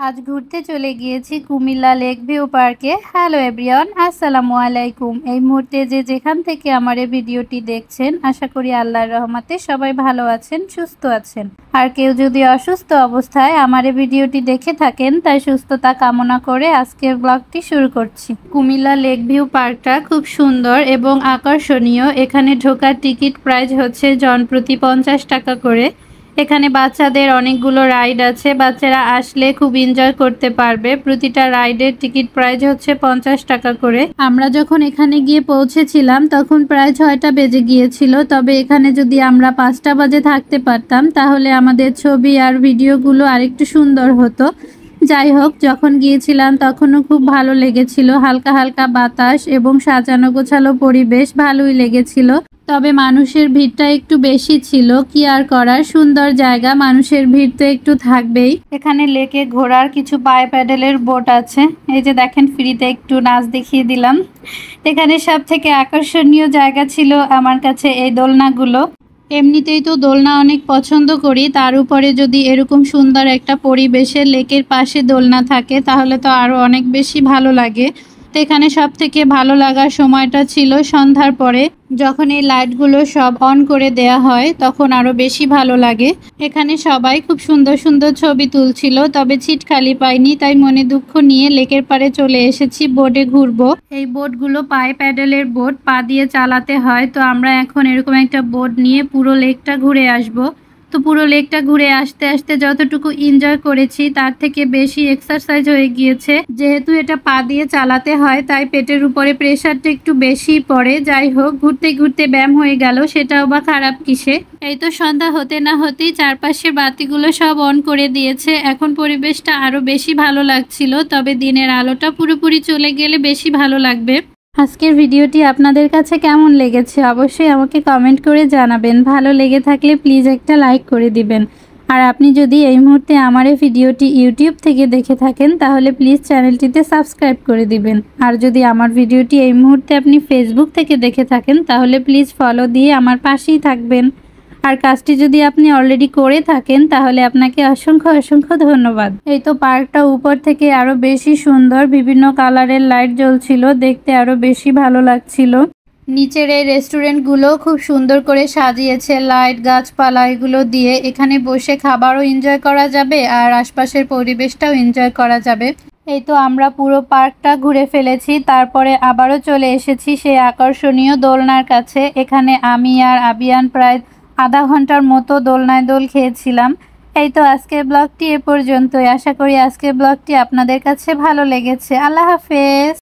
আজ ঘুরতে চলে গিয়েছি কুমিল্লা লেক ভিউ পার্কে। হ্যালো এভরিওয়ান, আসসালামু আলাইকুম। এই মুহূর্তে যেখান থেকে আমার এই ভিডিওটি দেখছেন, আশা করি আল্লাহর রহমতে সবাই ভালো আছেন, সুস্থ আছেন। আর কেউ যদি অসুস্থ অবস্থায় আমার এই ভিডিওটি দেখে থাকেন, তাই সুস্থতা কামনা করে আজকের ব্লগটি শুরু করছি। কুমিল্লা লেক ভিউ পার্কটা খুব সুন্দর এবং আকর্ষণীয়। এখানে ঢোকার টিকিট প্রাইস হচ্ছে জনপ্রতি 50 টাকা করে। এখানে বাচ্চাদের অনেকগুলো রাইড আছে, বাচ্চারা আসলে খুব এনজয় করতে পারবে। প্রতিটা রাইডের টিকিট প্রাইস হচ্ছে 50 টাকা করে। আমরা যখন এখানে গিয়ে পৌঁছেছিলাম তখন প্রায় 6টা বেজে গিয়েছিল। তবে এখানে যদি আমরা 5টা বাজে থাকতে পারতাম তাহলে আমাদের ছবি আর ভিডিওগুলো আরেকটু সুন্দর হতো। যাই হোক, যখন গিয়েছিলাম তখনও খুব ভালো লেগেছিল। হালকা হালকা বাতাস এবং সাজানো গোছালো পরিবেশ ভালোই লেগেছিল। তবে মানুষের ভিড়টা একটু বেশি ছিল, কি আর করার, সুন্দর জায়গা, মানুষের ভিড় তো একটু থাকবেই। এখানে লেকে ঘোরার কিছু পায়ে প্যাডেলের বোট আছে। এই যে দেখেন, ফ্রিতে একটু নাচ দেখিয়ে দিলাম। এখানে সব থেকে আকর্ষণীয় জায়গা ছিল আমার কাছে এই দোলনাগুলো। এমনিতেই তো দোলনা অনেক পছন্দ করি, তার উপরে যদি এরকম সুন্দর একটা পরিবেশে লেকের পাশে দোলনা থাকে তাহলে তো আরও অনেক বেশি ভালো লাগে। তো এখানে সব থেকে ভালো লাগার সময়টা ছিল সন্ধ্যার পরে, যখন এই লাইটগুলো সব অন করে দেয়া হয় তখন আরো বেশি ভালো লাগে। এখানে সবাই খুব সুন্দর সুন্দর ছবি তুলছিল, তবে সিট খালি পাইনি, তাই মনে দুঃখ নিয়ে লেকের পাড়ে চলে এসেছি বোটে ঘুরবো। এই বোটগুলো পায়ে প্যাডেলের বোট, পা দিয়ে চালাতে হয়। তো আমরা এখন এরকম একটা বোট নিয়ে পুরো লেকটা ঘুরে আসবো। তো পুরো লেকটা ঘুরে আসতে আসতে যতটুকু এনজয় করেছি তার থেকে বেশি এক্সারসাইজ হয়ে গিয়েছে। যেহেতু এটা পা দিয়ে চালাতে হয় তাই পেটের উপরে প্রেশারটা একটু বেশি পড়ে। যাই হোক, ঘুরতে ঘুরতে ব্যায়াম হয়ে গেল, সেটাও বা খারাপ কিসে। এই তো সন্ধ্যা হতে না হতেই চারপাশের বাতিগুলো সব অন করে দিয়েছে। এখন পরিবেশটা আরো বেশি ভালো লাগছিল, তবে দিনের আলোটা পুরোপুরি চলে গেলে বেশি ভালো লাগবে। আজকের ভিডিওটি আপনাদের কাছে কেমন লেগেছে অবশ্যই আমাকে কমেন্ট করে জানাবেন। ভালো লেগে থাকলে প্লিজ একটা লাইক করে দিবেন। আর আপনি যদি এই মুহূর্তে আমার এই ভিডিওটি ইউটিউব থেকে দেখে থাকেন তাহলে প্লিজ চ্যানেলটিতে সাবস্ক্রাইব করে দিবেন। আর যদি আমার ভিডিওটি এই মুহূর্তে আপনি ফেসবুক থেকে দেখে থাকেন তাহলে প্লিজ ফলো দিয়ে আমার পাশেই থাকবেন। আর কাজটি যদি আপনি অলরেডি করে থাকেন তাহলে আপনাকে অসংখ্য অসংখ্য ধন্যবাদ। এই তো পার্কটা উপর থেকে আরো বেশি সুন্দর, বিভিন্ন কালারের লাইট জ্বলছিল, দেখতে আরো বেশি ভালো লাগছিল। নিচের এই রেস্টুরেন্টগুলো খুব সুন্দর করে সাজিয়েছে লাইট, গাছপালা এগুলো দিয়ে। এখানে বসে খাবারও এনজয় করা যাবে আর আশপাশের পরিবেশটাও এনজয় করা যাবে। এই তো আমরা পুরো পার্কটা ঘুরে ফেলেছি, তারপরে আবারও চলে এসেছি সেই আকর্ষণীয় দোলনার কাছে। এখানে আমি আর আবিয়ান প্রায় আধা ঘন্টার মতো দোলনায় দোল খেয়েছিলাম। এই তো আজকের ব্লগটি এ পর্যন্তই। আশা করি আজকের ব্লগটি আপনাদের কাছে ভালো লেগেছে। আল্লাহ হাফেজ।